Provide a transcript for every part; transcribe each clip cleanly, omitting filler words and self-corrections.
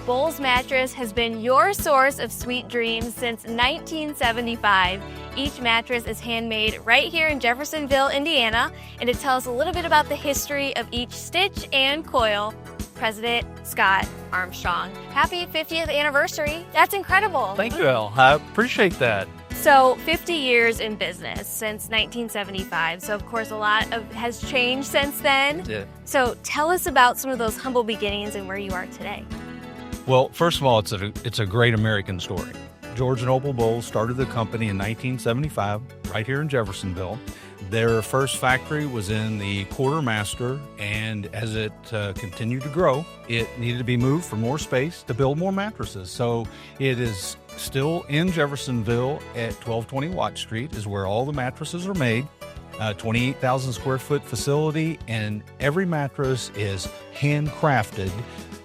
Bowles Mattress has been your source of sweet dreams since 1975. Each mattress is handmade right here in Jeffersonville, Indiana, and it tells a little bit about the history of each stitch and coil. President Scott Armstrong. Happy 50th anniversary. That's incredible. Thank you, Elle. I appreciate that. So 50 years in business since 1975. So of course a lot has changed since then. Yeah. So tell us about some of those humble beginnings and where you are today. Well, first of all, it's a great American story. George and Opal Bowles started the company in 1975 right here in Jeffersonville. Their first factory was in the Quartermaster, and as it continued to grow, it needed to be moved for more space to build more mattresses. So it is still in Jeffersonville at 1220 Watt Street is where all the mattresses are made. 28,000 square foot facility, and every mattress is handcrafted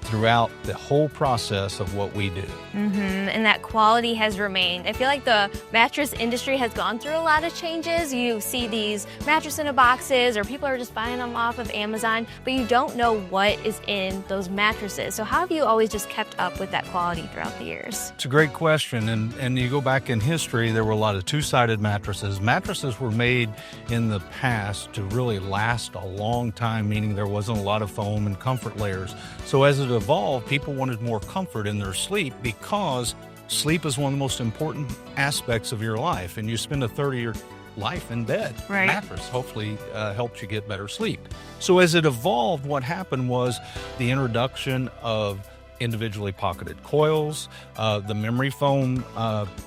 throughout the whole process of what we do. And that quality has remained. I feel like the mattress industry has gone through a lot of changes. You see these mattress in a boxes, or people are just buying them off of Amazon, but you don't know what is in those mattresses. So how have you always just kept up with that quality throughout the years? It's a great question, and you go back in history, there were a lot of two-sided mattresses. Mattresses were made in the past to really last a long time, meaning there wasn't a lot of foam and comfort layers. So as it evolved, people wanted more comfort in their sleep because sleep is one of the most important aspects of your life, and you spend a third of your life in bed. Right. Mattress hopefully helps you get better sleep. So as it evolved, what happened was the introduction of individually pocketed coils, the memory foam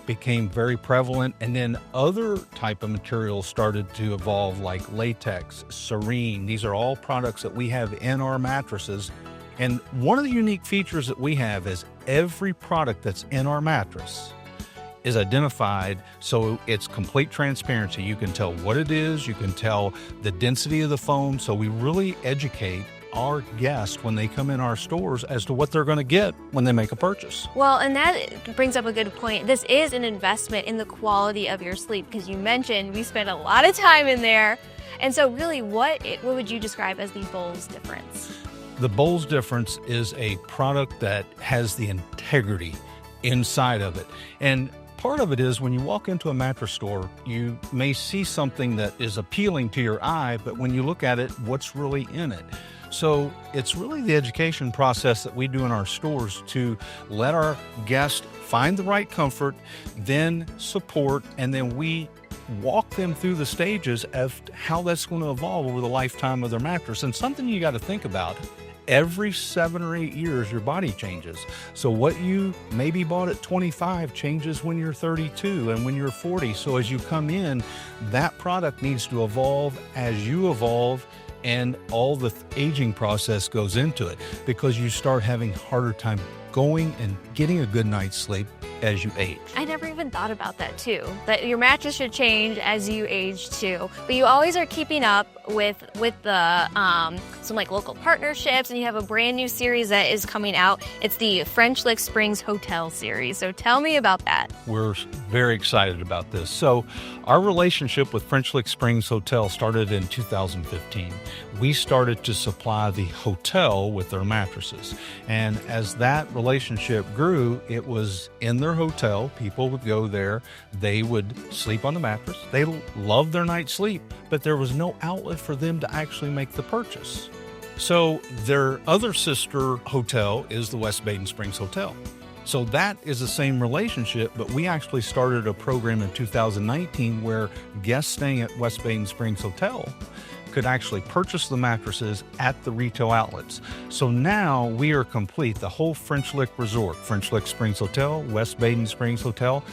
became very prevalent, and then other type of materials started to evolve, like latex, serene. These are all products that we have in our mattresses. And one of the unique features that we have is every product that's in our mattress is identified, so it's complete transparency. You can tell what it is, you can tell the density of the foam, so we really educate our guests when they come in our stores as to what they're going to get when they make a purchase. Well, and that brings up a good point. This is an investment in the quality of your sleep, because you mentioned we spend a lot of time in there. And so really, what would you describe as the Bowles difference? The Bowles difference is a product that has the integrity inside of it. And part of it is when you walk into a mattress store, you may see something that is appealing to your eye, but when you look at it, what's really in it? So it's really the education process that we do in our stores to let our guests find the right comfort, then support, and then we walk them through the stages of how that's going to evolve over the lifetime of their mattress. And something you got to think about, every 7 or 8 years, your body changes. So what you maybe bought at 25 changes when you're 32 and when you're 40. So as you come in, that product needs to evolve as you evolve, and all the aging process goes into it, because you start having harder time going and getting a good night's sleep as you age. I never even thought about that too, that your mattress should change as you age too. But you always are keeping up with the some like local partnerships, and you have a brand new series that is coming out. It's the French Lick Springs Hotel series. So tell me about that. We're very excited about this. So our relationship with French Lick Springs Hotel started in 2015. We started to supply the hotel with their mattresses. And as that relationship grew, it was in their hotel. People would go there. They would sleep on the mattress. They loved their night's sleep, but there was no outlet for them to actually make the purchase. So their other sister hotel is the West Baden Springs Hotel. So that is the same relationship, but we actually started a program in 2019 where guests staying at West Baden Springs Hotel could actually purchase the mattresses at the retail outlets. So now we are complete. The whole French Lick Resort, French Lick Springs Hotel, West Baden Springs Hotel,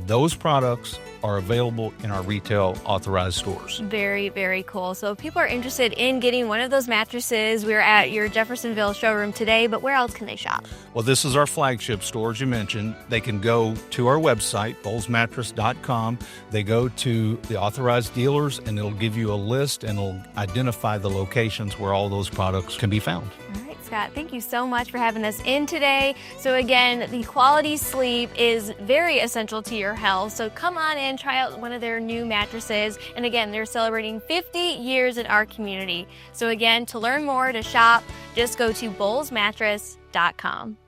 those products are available in our retail authorized stores. Very, very cool. So if people are interested in getting one of those mattresses, we're at your Jeffersonville showroom today, but where else can they shop? Well, this is our flagship store, as you mentioned. They can go to our website, bowlesmattress.com. They go to the authorized dealers, and it'll give you a list, and it'll identify the locations where all those products can be found. All right, Scott, thank you so much for having us in today. So again, the quality sleep is very essential to your health. So come on in, try out one of their new mattresses. And again, they're celebrating 50 years in our community. So again, to learn more, to shop, just go to bowlesmattress.com.